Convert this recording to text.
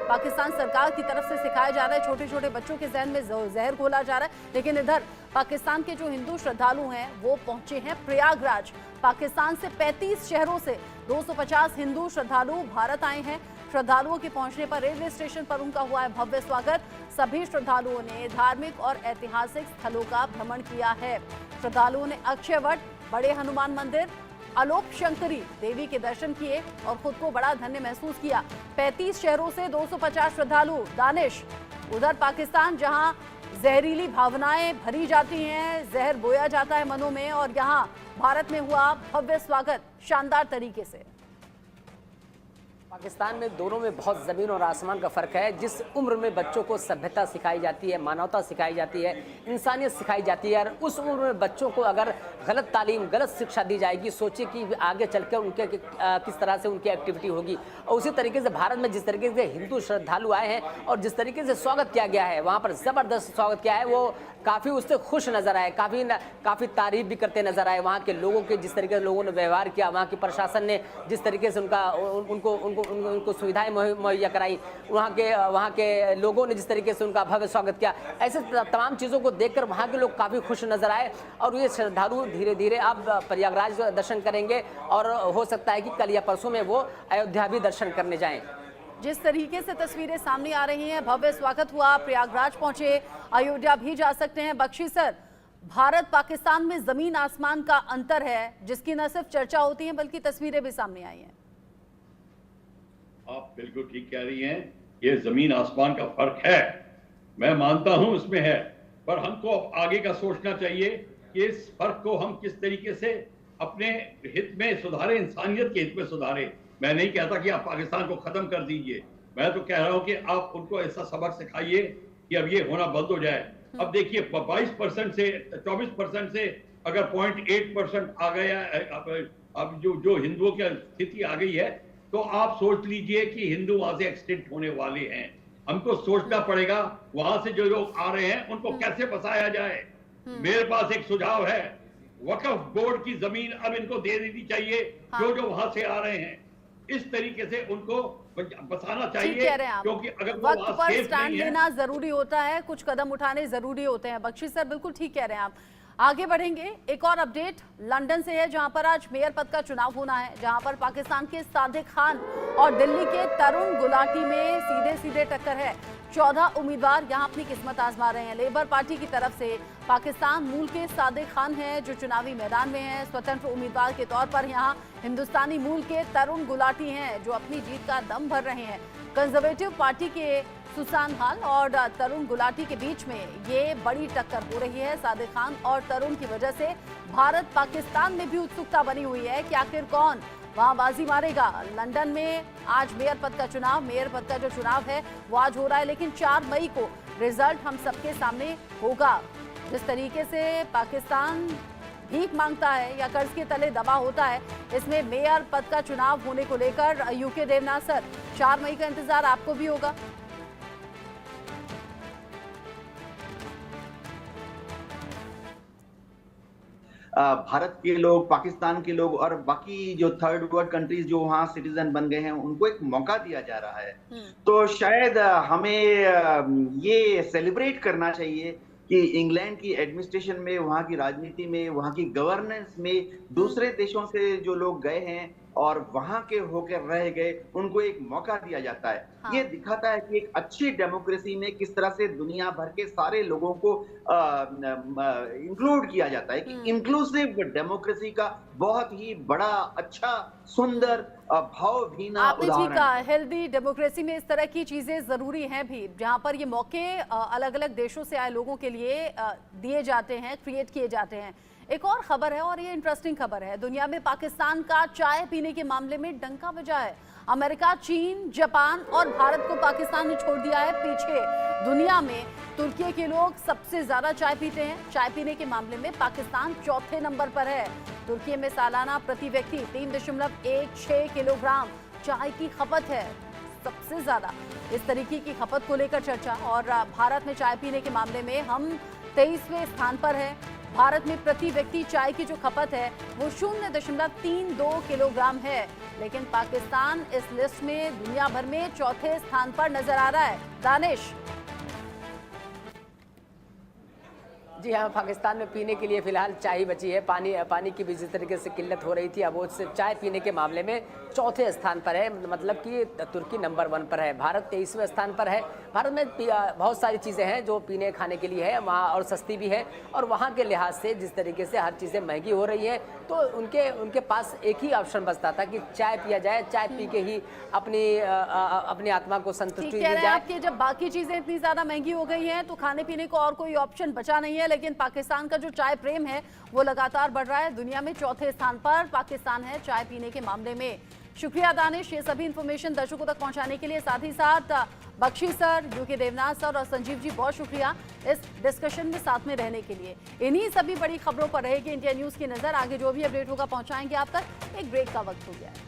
पाकिस्तान सरकार की तरफ से सिखाया जा रहा है, छोटे छोटे बच्चों के जहन में जहर घोला जा रहा है। लेकिन इधर पाकिस्तान के जो हिंदू श्रद्धालु हैं वो पहुंचे हैं प्रयागराज। पाकिस्तान से 35 शहरों से 250 हिंदू श्रद्धालु भारत आए हैं। श्रद्धालुओं के पहुंचने पर रेलवे स्टेशन पर उनका हुआ है भव्य स्वागत। सभी श्रद्धालुओं ने धार्मिक और ऐतिहासिक स्थलों का भ्रमण किया है। श्रद्धालुओं ने अक्षयवट, बड़े हनुमान मंदिर, अलोक शंकरी देवी के दर्शन किए और खुद को बड़ा धन्य महसूस किया। 35 शहरों से 250 श्रद्धालु। दानिश, उधर पाकिस्तान जहां जहरीली भावनाएं भरी जाती हैं, जहर बोया जाता है मनों में, और यहां भारत में हुआ भव्य स्वागत शानदार तरीके से। पाकिस्तान में दोनों में बहुत ज़मीन और आसमान का फ़र्क है। जिस उम्र में बच्चों को सभ्यता सिखाई जाती है, मानवता सिखाई जाती है, इंसानियत सिखाई जाती है, और उस उम्र में बच्चों को अगर गलत तालीम, गलत शिक्षा दी जाएगी, सोचिए कि आगे चलकर उनके किस तरह से उनकी एक्टिविटी होगी। और उसी तरीके से भारत में जिस तरीके से हिंदू श्रद्धालु आए हैं और जिस तरीके से स्वागत किया गया है, वहाँ पर ज़बरदस्त स्वागत किया है, वो काफ़ी उससे खुश नज़र आए, काफ़ी तारीफ भी करते नज़र आए। वहाँ के लोगों के जिस तरीके से लोगों ने व्यवहार किया, वहाँ की प्रशासन ने जिस तरीके से उनको सुविधाएं मुहैया कराई, वहाँ के लोगों ने जिस तरीके से उनका भव्य स्वागत किया, ऐसे तमाम चीज़ों को देखकर वहाँ के लोग काफ़ी खुश नज़र आए। और ये श्रद्धालु धीरे धीरे अब प्रयागराज दर्शन करेंगे और हो सकता है कि कल या परसों में वो अयोध्या भी दर्शन करने जाएं। जिस तरीके से तस्वीरें सामने आ रही हैं, भव्य स्वागत हुआ, प्रयागराज पहुंचे, अयोध्या भी जा सकते हैं। बख्शी सर, भारत पाकिस्तान में जमीन आसमान का अंतर है, जिसकी न सिर्फ चर्चा होती है बल्कि तस्वीरें भी सामने आई हैं। आप बिल्कुल ठीक कह रही हैं, ये जमीन आसमान का फर्क है, मैं मानता हूं इसमें है, पर हमको अब आगे का सोचना चाहिए कि इस फर्क को हम किस तरीके से अपने हित में सुधारे, इंसानियत के हित में सुधारे। मैं नहीं कहता कि आप पाकिस्तान को खत्म कर दीजिए, मैं तो कह रहा हूं कि आप उनको ऐसा सबक सिखाइए कि अब ये होना बंद हो जाए। अब देखिए 22% से 24% से अगर 0.8% आ गया, अब जो हिंदुओं की स्थिति आ गई है, तो आप सोच लीजिए कि हिंदू वहां से एक्सटिंक्ट होने वाले हैं। हमको सोचना पड़ेगा वहां से जो लोग आ रहे हैं उनको कैसे बसाया जाए। मेरे पास एक सुझाव है, वक्फ बोर्ड की जमीन अब इनको दे देनी चाहिए। जो वहां से आ रहे हैं, इस तरीके से उनको बसाना चाहिए, क्योंकि अगर वक्त पर स्टैंड लेना जरूरी होता है, कुछ कदम उठाने जरूरी होते हैं। बख्शी सर बिल्कुल ठीक कह रहे हैं आप। आगे बढ़ेंगे, एक और अपडेट लंदन से है, जहां पर आज मेयर पद का चुनाव होना है, जहां पर पाकिस्तान के सादिक खान और दिल्ली के तरुण गुलाटी में सीधे सीधे टक्कर है। 14 उम्मीदवार यहां अपनी किस्मत आजमा रहे हैं। लेबर पार्टी की तरफ से पाकिस्तान मूल के सादिक खान हैं जो चुनावी मैदान में हैं। स्वतंत्र उम्मीदवार के तौर पर यहां हिंदुस्तानी मूल के तरुण गुलाटी हैं जो अपनी जीत का दम भर रहे हैं। कंजर्वेटिव पार्टी के सुसान हाल और तरुण गुलाटी के बीच में ये बड़ी टक्कर हो रही है। सादिक खान और तरुण की वजह से भारत पाकिस्तान में भी उत्सुकता बनी हुई है कि आखिर कौन वहां बाजी मारेगा। लंदन में आज मेयर पद का जो चुनाव है वो आज हो रहा है, लेकिन 4 मई को रिजल्ट हम सबके सामने होगा। जिस तरीके से पाकिस्तान भीख मांगता है या कर्ज के तले दबा होता है, इसमें मेयर पद का चुनाव होने को लेकर यूके देवनाथ सर, 4 मई का इंतजार आपको भी होगा। भारत के लोग, पाकिस्तान के लोग और बाकी जो थर्ड वर्ल्ड कंट्रीज जो वहाँ सिटीजन बन गए हैं, उनको एक मौका दिया जा रहा है। तो शायद हमें ये सेलिब्रेट करना चाहिए कि इंग्लैंड की एडमिनिस्ट्रेशन में, वहाँ की राजनीति में, वहाँ की गवर्नेंस में दूसरे देशों से जो लोग गए हैं और वहां के होकर रह गए, उनको एक मौका दिया जाता है। हाँ। ये दिखाता है कि एक अच्छी डेमोक्रेसी में किस तरह से दुनिया भर के सारे लोगों को इंक्लूड किया जाता है, कि इंक्लूसिव डेमोक्रेसी का बहुत ही बड़ा, अच्छा, सुंदर, भावभीना उदाहरण है। हेल्दी डेमोक्रेसी में इस तरह की चीजें जरूरी हैं भी, जहां पर ये मौके अलग अलग देशों से आए लोगों के लिए दिए जाते हैं, क्रिएट किए जाते हैं। एक और खबर है, और ये इंटरेस्टिंग खबर है, दुनिया में पाकिस्तान का चाय पीने के मामले में डंका बजा है। अमेरिका, चीन, जापान और भारत को पाकिस्तान ने छोड़ दिया है पीछे। दुनिया में तुर्की के लोग सबसे ज्यादा चाय पीते हैं। चाय पीने के मामले में पाकिस्तान 4थे नंबर पर है। तुर्की में सालाना प्रति व्यक्ति 3.16 किलोग्राम चाय की खपत है, सबसे ज्यादा। इस तरीके की खपत को लेकर चर्चा। और भारत में चाय पीने के मामले में हम 23वें स्थान पर है। भारत में प्रति व्यक्ति चाय की जो खपत है वो 0.32 किलोग्राम है, लेकिन पाकिस्तान इस लिस्ट में दुनिया भर में चौथे स्थान पर नजर आ रहा है। दानिश। जी हाँ, पाकिस्तान में पीने के लिए फिलहाल चाय ही बची है। पानी की भी जिस तरीके से किल्लत हो रही थी, अब वो चाय पीने के मामले में चौथे स्थान पर है, मतलब कि तुर्की नंबर 1 पर है, भारत 23वें स्थान पर है। भारत में बहुत सारी चीज़ें हैं जो पीने खाने के लिए है वहाँ, और सस्ती भी है, और वहाँ के लिहाज से जिस तरीके से हर चीज़ें महंगी हो रही हैं, तो उनके पास एक ही ऑप्शन बचता था कि चाय पिया जाए, चाय पी के ही अपनी आत्मा को संतुष्टि दी जाए। आपकी जब बाकी चीजें इतनी ज्यादा महंगी हो गई हैं तो खाने पीने को और कोई ऑप्शन बचा नहीं है, लेकिन पाकिस्तान का जो चाय प्रेम है वो लगातार बढ़ रहा है। दुनिया में चौथे स्थान पर पाकिस्तान है चाय पीने के मामले में। शुक्रिया दानिश, ये सभी इंफॉर्मेशन दर्शकों तक पहुंचाने के लिए। साथ ही साथ Bakshi sir, UK Devnath sir और संजीव जी, बहुत शुक्रिया इस डिस्कशन में साथ में रहने के लिए। इन्हीं सभी बड़ी खबरों पर रहेगी इंडिया न्यूज की नजर। आगे जो भी अपडेट होगा पहुंचाएंगे आप तक। एक ब्रेक का वक्त हो गया है।